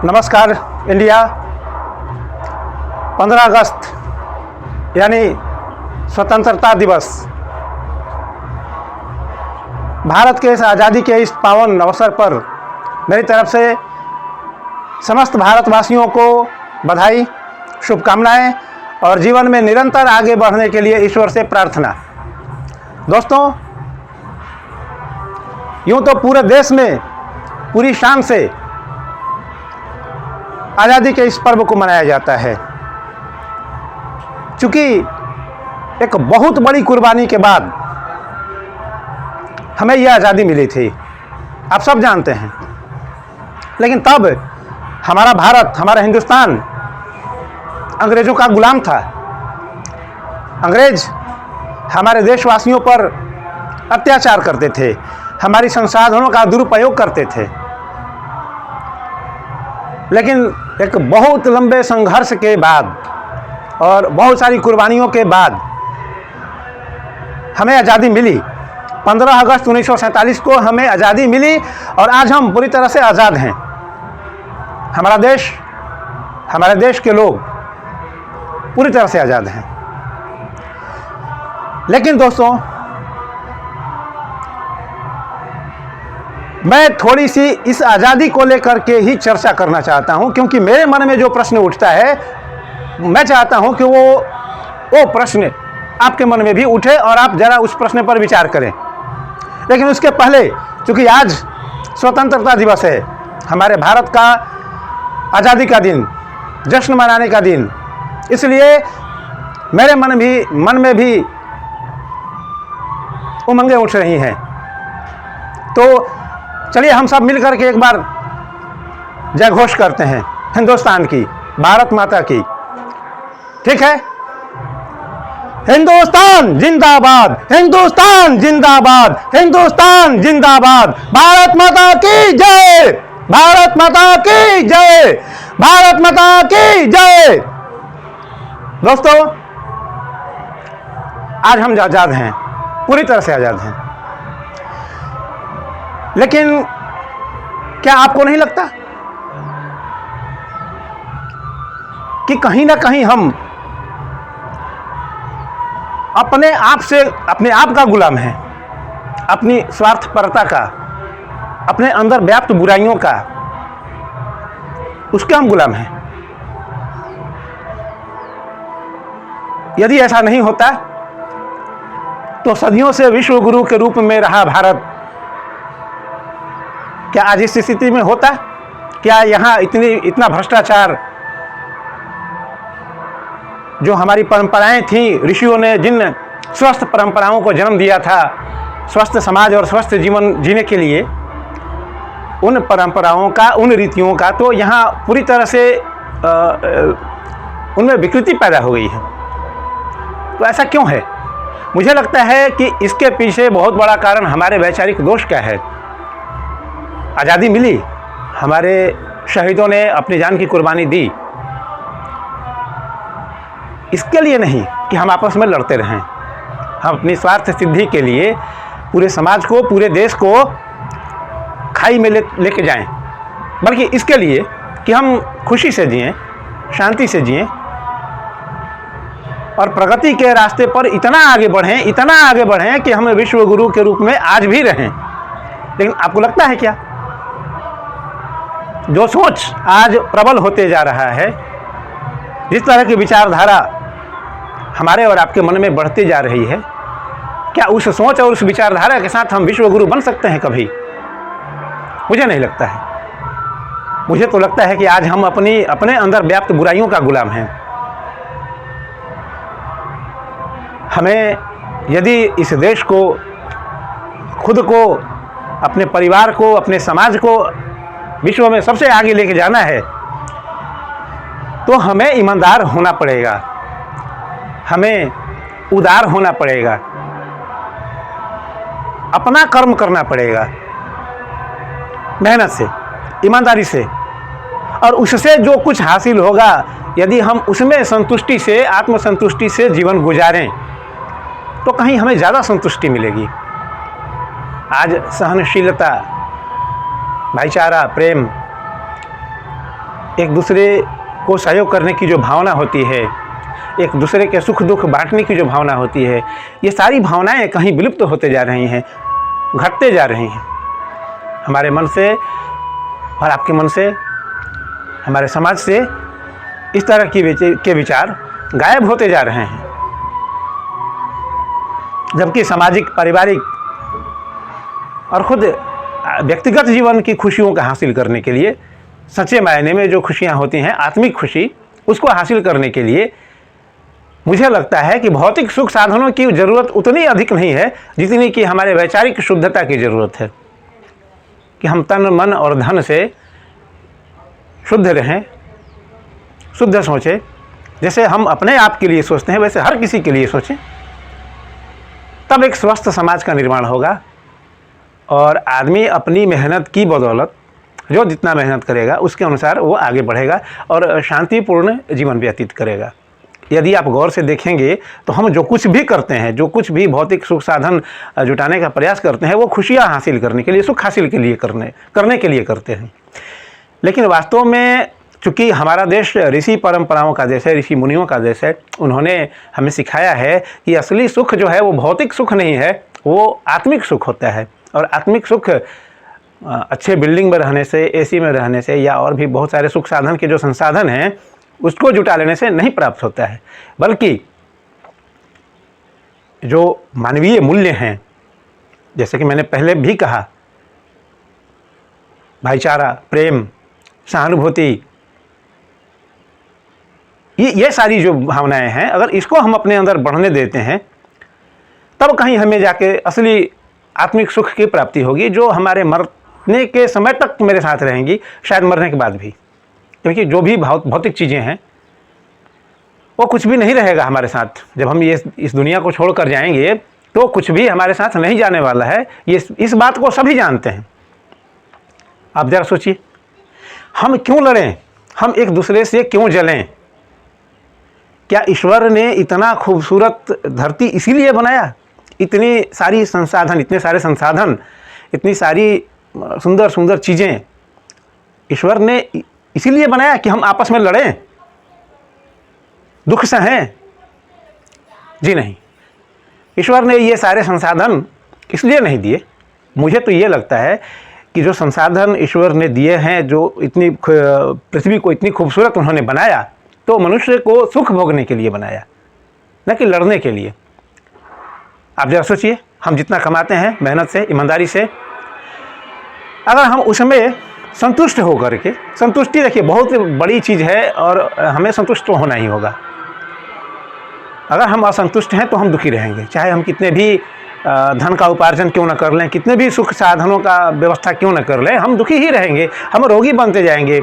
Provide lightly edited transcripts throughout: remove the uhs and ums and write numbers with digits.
नमस्कार इंडिया। 15 अगस्त यानी स्वतंत्रता दिवस, भारत के इस आज़ादी के इस पावन अवसर पर मेरी तरफ से समस्त भारतवासियों को बधाई, शुभकामनाएं और जीवन में निरंतर आगे बढ़ने के लिए ईश्वर से प्रार्थना। दोस्तों, यूँ तो पूरे देश में पूरी शान से आज़ादी के इस पर्व को मनाया जाता है, चूँकि एक बहुत बड़ी कुर्बानी के बाद हमें यह आज़ादी मिली थी, आप सब जानते हैं। लेकिन तब हमारा भारत, हमारा हिंदुस्तान अंग्रेज़ों का गुलाम था। अंग्रेज़ हमारे देशवासियों पर अत्याचार करते थे, हमारी संसाधनों का दुरुपयोग करते थे। लेकिन एक बहुत लंबे संघर्ष के बाद और बहुत सारी कुर्बानियों के बाद हमें आज़ादी मिली। 15 अगस्त 1947 को हमें आज़ादी मिली और आज हम पूरी तरह से आज़ाद हैं। हमारा देश, हमारे देश के लोग पूरी तरह से आज़ाद हैं। लेकिन दोस्तों, मैं थोड़ी सी इस आज़ादी को लेकर के ही चर्चा करना चाहता हूं, क्योंकि मेरे मन में जो प्रश्न उठता है, मैं चाहता हूं कि वो प्रश्न आपके मन में भी उठे और आप ज़रा उस प्रश्न पर विचार करें। लेकिन उसके पहले, चूँकि आज स्वतंत्रता दिवस है, हमारे भारत का आज़ादी का दिन, जश्न मनाने का दिन, इसलिए मेरे मन में भी उमंगें उठ रही हैं। तो चलिए हम सब मिलकर के एक बार जय घोष करते हैं हिंदुस्तान की, भारत माता की। ठीक है? हिंदुस्तान जिंदाबाद, हिंदुस्तान जिंदाबाद, हिंदुस्तान जिंदाबाद, भारत माता की जय, भारत माता की जय, भारत माता की जय। दोस्तों, आज हम आज़ाद हैं, पूरी तरह से आज़ाद हैं। लेकिन क्या आपको नहीं लगता कि कहीं ना कहीं हम अपने आप का गुलाम हैं, अपनी स्वार्थपरता का, अपने अंदर व्याप्त बुराइयों का, उसके हम गुलाम हैं? यदि ऐसा नहीं होता तो सदियों से विश्व गुरु के रूप में रहा भारत क्या आज इस स्थिति में होता? क्या यहाँ इतना भ्रष्टाचार, जो हमारी परंपराएं थीं, ऋषियों ने जिन स्वस्थ परंपराओं को जन्म दिया था स्वस्थ समाज और स्वस्थ जीवन जीने के लिए, उन परंपराओं का, उन रीतियों का तो यहाँ पूरी तरह से उनमें विकृति पैदा हो गई है। तो ऐसा क्यों है? मुझे लगता है कि इसके पीछे बहुत बड़ा कारण हमारे वैचारिक दोष का है। आज़ादी मिली, हमारे शहीदों ने अपनी जान की कुर्बानी दी, इसके लिए नहीं कि हम आपस में लड़ते रहें, हम अपनी स्वार्थ सिद्धि के लिए पूरे समाज को, पूरे देश को खाई में लेके जाएं, बल्कि इसके लिए कि हम खुशी से जिएं, शांति से जिएं और प्रगति के रास्ते पर इतना आगे बढ़ें कि हम विश्व गुरु के रूप में आज भी रहें। लेकिन आपको लगता है क्या? जो सोच आज प्रबल होते जा रहा है, जिस तरह की विचारधारा हमारे और आपके मन में बढ़ती जा रही है, क्या उस सोच और उस विचारधारा के साथ हम विश्व गुरु बन सकते हैं कभी? मुझे नहीं लगता है। मुझे तो लगता है कि आज हम अपने अंदर व्याप्त बुराइयों का गुलाम हैं। हमें यदि इस देश को, खुद को, अपने परिवार को, अपने समाज को विश्व में सबसे आगे लेके जाना है, तो हमें ईमानदार होना पड़ेगा, हमें उदार होना पड़ेगा, अपना कर्म करना पड़ेगा, मेहनत से, ईमानदारी से। और उससे जो कुछ हासिल होगा, यदि हम उसमें संतुष्टि से, आत्मसंतुष्टि से जीवन गुजारें, तो कहीं हमें ज़्यादा संतुष्टि मिलेगी। आज सहनशीलता, भाईचारा, प्रेम, एक दूसरे को सहयोग करने की जो भावना होती है, एक दूसरे के सुख दुख बांटने की जो भावना होती है, ये सारी भावनाएं कहीं विलुप्त होते जा रही हैं, घटते जा रही हैं हमारे मन से और आपके मन से, हमारे समाज से। इस तरह के विचार गायब होते जा रहे हैं, जबकि सामाजिक, पारिवारिक और खुद व्यक्तिगत जीवन की खुशियों का हासिल करने के लिए, सच्चे मायने में जो खुशियां होती हैं, आत्मिक खुशी, उसको हासिल करने के लिए मुझे लगता है कि भौतिक सुख साधनों की ज़रूरत उतनी अधिक नहीं है जितनी कि हमारे वैचारिक शुद्धता की ज़रूरत है, कि हम तन मन और धन से शुद्ध रहें, शुद्ध सोचें। जैसे हम अपने आप के लिए सोचते हैं वैसे हर किसी के लिए सोचें, तब एक स्वस्थ समाज का निर्माण होगा और आदमी अपनी मेहनत की बदौलत जो जितना मेहनत करेगा उसके अनुसार वो आगे बढ़ेगा और शांतिपूर्ण जीवन व्यतीत करेगा। यदि आप गौर से देखेंगे तो हम जो कुछ भी करते हैं, जो कुछ भी भौतिक सुख साधन जुटाने का प्रयास करते हैं, वो खुशियाँ हासिल करने के लिए, सुख हासिल के लिए करने के लिए करते हैं। लेकिन वास्तव में चूँकि हमारा देश ऋषि परंपराओं का देश है, ऋषि मुनियों का देश है, उन्होंने हमें सिखाया है कि असली सुख जो है वो भौतिक सुख नहीं है, वो आत्मिक सुख होता है। और आत्मिक सुख अच्छे बिल्डिंग में रहने से, एसी में रहने से या और भी बहुत सारे सुख साधन के जो संसाधन हैं उसको जुटा लेने से नहीं प्राप्त होता है, बल्कि जो मानवीय मूल्य हैं, जैसे कि मैंने पहले भी कहा, भाईचारा, प्रेम, सहानुभूति, ये सारी जो भावनाएं हैं, अगर इसको हम अपने अंदर बढ़ने देते हैं तब कहीं हमें जाके असली आत्मिक सुख की प्राप्ति होगी, जो हमारे मरने के समय तक मेरे साथ रहेंगी, शायद मरने के बाद भी। क्योंकि जो भी भौतिक चीज़ें हैं वो कुछ भी नहीं रहेगा हमारे साथ। जब हम ये इस दुनिया को छोड़कर जाएंगे तो कुछ भी हमारे साथ नहीं जाने वाला है, ये इस बात को सभी जानते हैं। आप ज़रा सोचिए, हम क्यों लड़ें, हम एक दूसरे से क्यों जलें? क्या ईश्वर ने इतना खूबसूरत धरती इसीलिए बनाया? इतनी सारी संसाधन, इतने सारे संसाधन, इतनी सारी सुंदर सुंदर चीज़ें ईश्वर ने इसीलिए बनाया कि हम आपस में लड़ें, दुख सहें? जी नहीं, ईश्वर ने ये सारे संसाधन इसलिए नहीं दिए। मुझे तो ये लगता है कि जो संसाधन ईश्वर ने दिए हैं, जो इतनी पृथ्वी को इतनी खूबसूरत उन्होंने बनाया, तो मनुष्य को सुख भोगने के लिए बनाया, न कि लड़ने के लिए। आप जरा सोचिए, हम जितना कमाते हैं मेहनत से, ईमानदारी से, अगर हम उसमें संतुष्ट होकर के, संतुष्टि देखिए बहुत बड़ी चीज़ है और हमें संतुष्ट तो होना ही होगा। अगर हम असंतुष्ट हैं तो हम दुखी रहेंगे, चाहे हम कितने भी धन का उपार्जन क्यों न कर लें, कितने भी सुख साधनों का व्यवस्था क्यों न कर लें, हम दुखी ही रहेंगे, हम रोगी बनते जाएंगे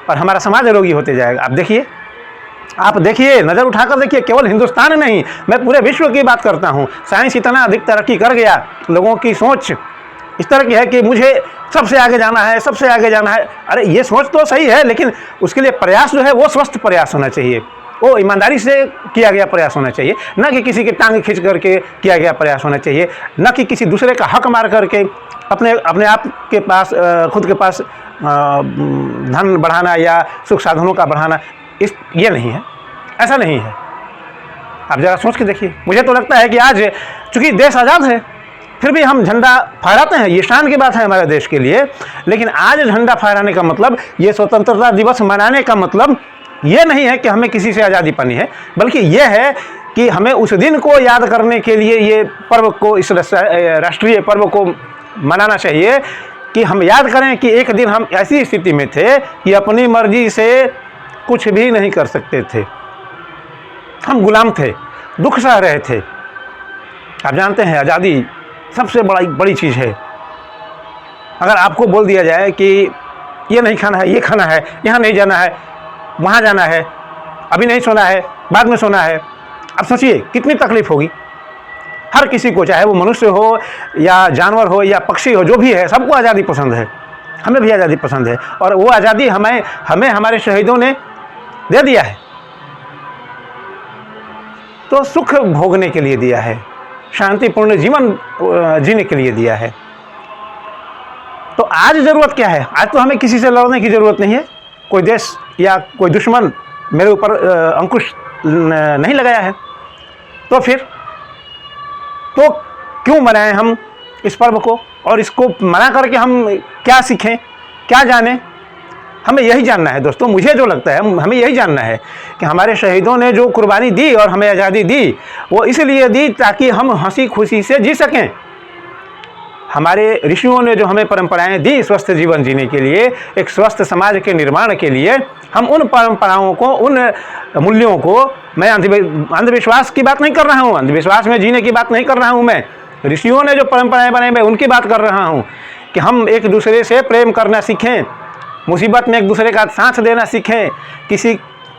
और हमारा समाज रोगी होते जाएगा। आप देखिए, नज़र उठाकर देखिए, केवल हिंदुस्तान नहीं, मैं पूरे विश्व की बात करता हूँ। साइंस इतना अधिक तरक्की कर गया, लोगों की सोच इस तरह की है कि मुझे सबसे आगे जाना है, सबसे आगे जाना है। अरे ये सोच तो सही है, लेकिन उसके लिए प्रयास जो है वो स्वस्थ प्रयास होना चाहिए, वो ईमानदारी से किया गया प्रयास होना चाहिए, न कि किसी की टांग खींच करके किया गया प्रयास होना चाहिए, न कि किसी दूसरे का हक मार करके अपने आप के पास, खुद के पास धन बढ़ाना या सुख साधनों का बढ़ाना। ये नहीं है, ऐसा नहीं है। आप ज़रा सोच के देखिए। मुझे तो लगता है कि आज चूँकि देश आज़ाद है, फिर भी हम झंडा फहराते हैं, ये शान की बात है हमारे देश के लिए। लेकिन आज झंडा फहराने का मतलब, ये स्वतंत्रता दिवस मनाने का मतलब ये नहीं है कि हमें किसी से आज़ादी पानी है, बल्कि ये है कि हमें उस दिन को याद करने के लिए ये पर्व को, इस राष्ट्रीय पर्व को मनाना चाहिए, कि हम याद करें कि एक दिन हम ऐसी स्थिति में थे कि अपनी मर्जी से कुछ भी नहीं कर सकते थे, हम गुलाम थे, दुख सह रहे थे। आप जानते हैं, आज़ादी सबसे बड़ी चीज़ है। अगर आपको बोल दिया जाए कि ये नहीं खाना है, ये खाना है, यहाँ नहीं जाना है, वहाँ जाना है, अभी नहीं सोना है, बाद में सोना है, आप सोचिए कितनी तकलीफ होगी। हर किसी को, चाहे वो मनुष्य हो या जानवर हो या पक्षी हो, जो भी है, सबको आज़ादी पसंद है, हमें भी आज़ादी पसंद है। और वो आज़ादी हमें हमारे शहीदों ने दे दिया है, तो सुख भोगने के लिए दिया है, शांतिपूर्ण जीवन जीने के लिए दिया है। तो आज ज़रूरत क्या है? आज तो हमें किसी से लड़ने की ज़रूरत नहीं है, कोई देश या कोई दुश्मन मेरे ऊपर अंकुश नहीं लगाया है, तो फिर तो क्यों मनाएं हम इस पर्व को? और इसको मना करके हम क्या सीखें, क्या जानें? हमें यही जानना है दोस्तों, मुझे जो लगता है हमें यही जानना है कि हमारे शहीदों ने जो कुर्बानी दी और हमें आज़ादी दी, वो इसलिए दी ताकि हम हंसी खुशी से जी सकें। हमारे ऋषियों ने जो हमें परंपराएं दी स्वस्थ जीवन जीने के लिए, एक स्वस्थ समाज के निर्माण के लिए, हम उन परंपराओं को, उन मूल्यों को, मैं अंधविश्वास की बात नहीं कर रहा हूँ, अंधविश्वास में जीने की बात नहीं कर रहा हूँ, मैं ऋषियों ने जो परंपराएं बनाई मैं उनकी बात कर रहा हूँ कि हम एक दूसरे से प्रेम करना सीखें, मुसीबत में एक दूसरे का साथ देना सीखें,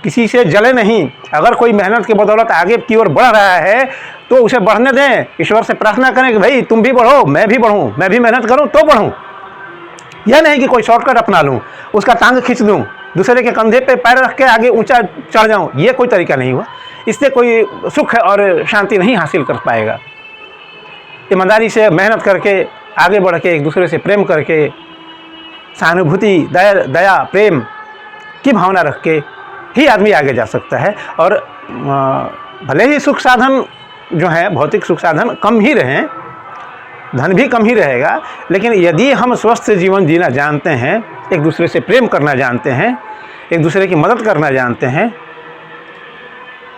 किसी से जले नहीं। अगर कोई मेहनत की बदौलत आगे की ओर बढ़ रहा है तो उसे बढ़ने दें, ईश्वर से प्रार्थना करें कि भाई तुम भी बढ़ो, मैं भी बढ़ूँ, मैं भी मेहनत करूँ तो बढ़ूँ। यह नहीं कि कोई शॉर्टकट अपना लूँ, उसका टांग खींच दूँ, दूसरे के कंधे पे पैर रख के आगे ऊंचा चढ़ जाऊँ, ये कोई तरीका नहीं हुआ। इससे कोई सुख और शांति नहीं हासिल कर पाएगा। ईमानदारी से मेहनत करके आगे बढ़ के एक दूसरे से प्रेम करके, सहानुभूति, दया, प्रेम की भावना रख के ही आदमी आगे जा सकता है। और भले ही सुख साधन जो है, भौतिक सुख साधन कम ही रहें, धन भी कम ही रहेगा, लेकिन यदि हम स्वस्थ जीवन जीना जानते हैं, एक दूसरे से प्रेम करना जानते हैं, एक दूसरे की मदद करना जानते हैं,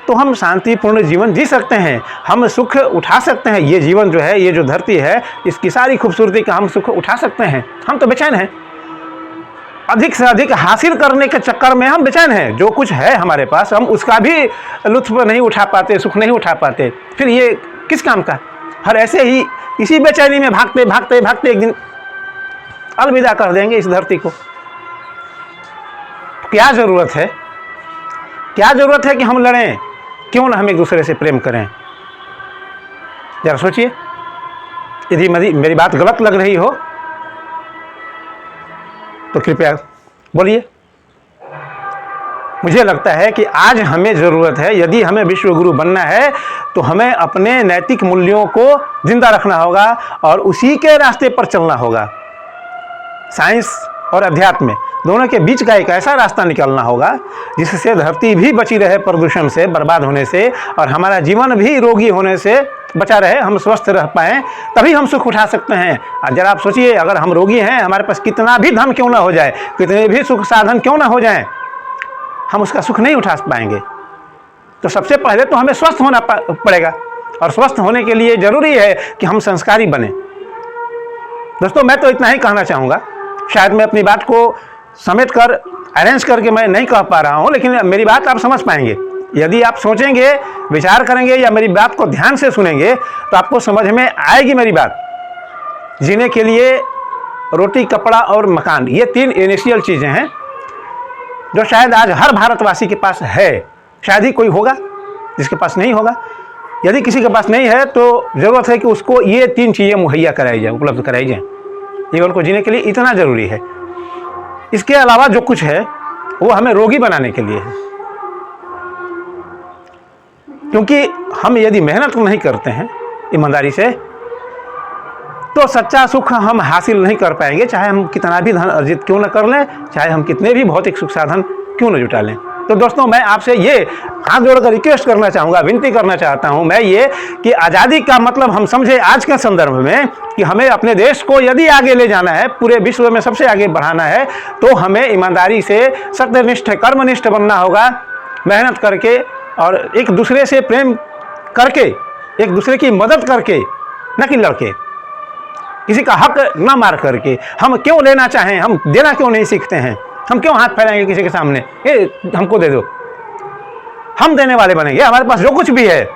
तो हम शांतिपूर्ण जीवन जी सकते हैं, हम सुख उठा सकते हैं। ये जीवन जो है, ये जो धरती है, इसकी सारी खूबसूरती का हम सुख उठा सकते हैं। हम तो बेचैन हैं, अधिक से अधिक हासिल करने के चक्कर में हम बेचैन हैं। जो कुछ है हमारे पास हम उसका भी लुत्फ नहीं उठा पाते, सुख नहीं उठा पाते, फिर ये किस काम का? हर ऐसे ही इसी बेचैनी में भागते भागते भागते एक दिन अलविदा कर देंगे इस धरती को। क्या ज़रूरत है, क्या ज़रूरत है कि हम लड़ें? क्यों ना हम एक दूसरे से प्रेम करें? जरा सोचिए। यदि मेरी बात गलत लग रही हो तो कृपया बोलिए। मुझे लगता है कि आज हमें ज़रूरत है, यदि हमें विश्व गुरु बनना है तो हमें अपने नैतिक मूल्यों को जिंदा रखना होगा और उसी के रास्ते पर चलना होगा। साइंस और अध्यात्म दोनों के बीच का एक ऐसा रास्ता निकालना होगा जिससे धरती भी बची रहे प्रदूषण से, बर्बाद होने से, और हमारा जीवन भी रोगी होने से बचा रहे, हम स्वस्थ रह पाएँ, तभी हम सुख उठा सकते हैं। और जरा आप सोचिए, अगर हम रोगी हैं, हमारे पास कितना भी धन क्यों ना हो जाए, कितने भी सुख साधन क्यों ना हो जाएं, हम उसका सुख नहीं उठा पाएंगे। तो सबसे पहले तो हमें स्वस्थ होना पड़ेगा, और स्वस्थ होने के लिए ज़रूरी है कि हम संस्कारी बने। दोस्तों, मैं तो इतना ही कहना चाहूँगा। शायद मैं अपनी बात को समेट कर, अरेंज करके मैं नहीं कह पा रहा हूँ, लेकिन मेरी बात आप समझ पाएंगे। यदि आप सोचेंगे, विचार करेंगे या मेरी बात को ध्यान से सुनेंगे तो आपको समझ में आएगी मेरी बात। जीने के लिए रोटी, कपड़ा और मकान, ये 3 इनिशियल चीज़ें हैं जो शायद आज हर भारतवासी के पास है। शायद ही कोई होगा जिसके पास नहीं होगा। यदि किसी के पास नहीं है तो ज़रूरत है कि उसको ये 3 चीज़ें मुहैया कराई जाए, उपलब्ध कराई जाए। जीवन को जीने के लिए इतना ज़रूरी है। इसके अलावा जो कुछ है वो हमें रोगी बनाने के लिए है, क्योंकि हम यदि मेहनत नहीं करते हैं ईमानदारी से तो सच्चा सुख हम हासिल नहीं कर पाएंगे, चाहे हम कितना भी धन अर्जित क्यों न कर लें, चाहे हम कितने भी भौतिक सुख साधन क्यों न जुटा लें। तो दोस्तों, मैं आपसे ये हाथ जोड़कर रिक्वेस्ट करना चाहूँगा, विनती करना चाहता हूँ मैं ये कि आज़ादी का मतलब हम समझे आज के संदर्भ में कि हमें अपने देश को यदि आगे ले जाना है, पूरे विश्व में सबसे आगे बढ़ाना है, तो हमें ईमानदारी से सत्यनिष्ठ, कर्मनिष्ठ बनना होगा, मेहनत करके और एक दूसरे से प्रेम करके, एक दूसरे की मदद करके, न कि लड़के, किसी का हक ना मार करके। हम क्यों लेना चाहें, हम देना क्यों नहीं सीखते हैं? हम क्यों हाथ फैलाएंगे किसी के सामने, ये हमको दे दो? हम देने वाले बनेंगे। हमारे पास जो कुछ भी है,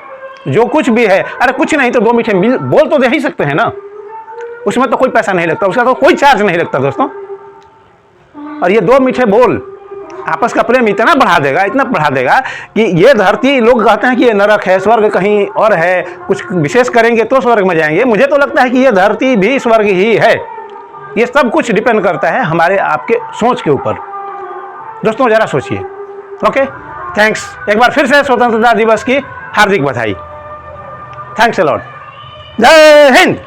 जो कुछ भी है, अरे कुछ नहीं तो 2 मीठे बोल तो दे ही सकते हैं ना। उसमें तो कोई पैसा नहीं लगता, उसका तो कोई चार्ज नहीं लगता दोस्तों। और ये 2 मीठे बोल आपस का प्रेम इतना बढ़ा देगा, इतना बढ़ा देगा कि ये धरती, लोग कहते हैं कि ये नरक है, स्वर्ग कहीं और है, कुछ विशेष करेंगे तो स्वर्ग में जाएंगे। मुझे तो लगता है कि ये धरती भी स्वर्ग ही है। ये सब कुछ डिपेंड करता है हमारे आपके सोच के ऊपर। दोस्तों, ज़रा सोचिए। Okay, thanks. एक बार फिर से स्वतंत्रता दिवस की हार्दिक बधाई। Thanks a lot. जय हिंद।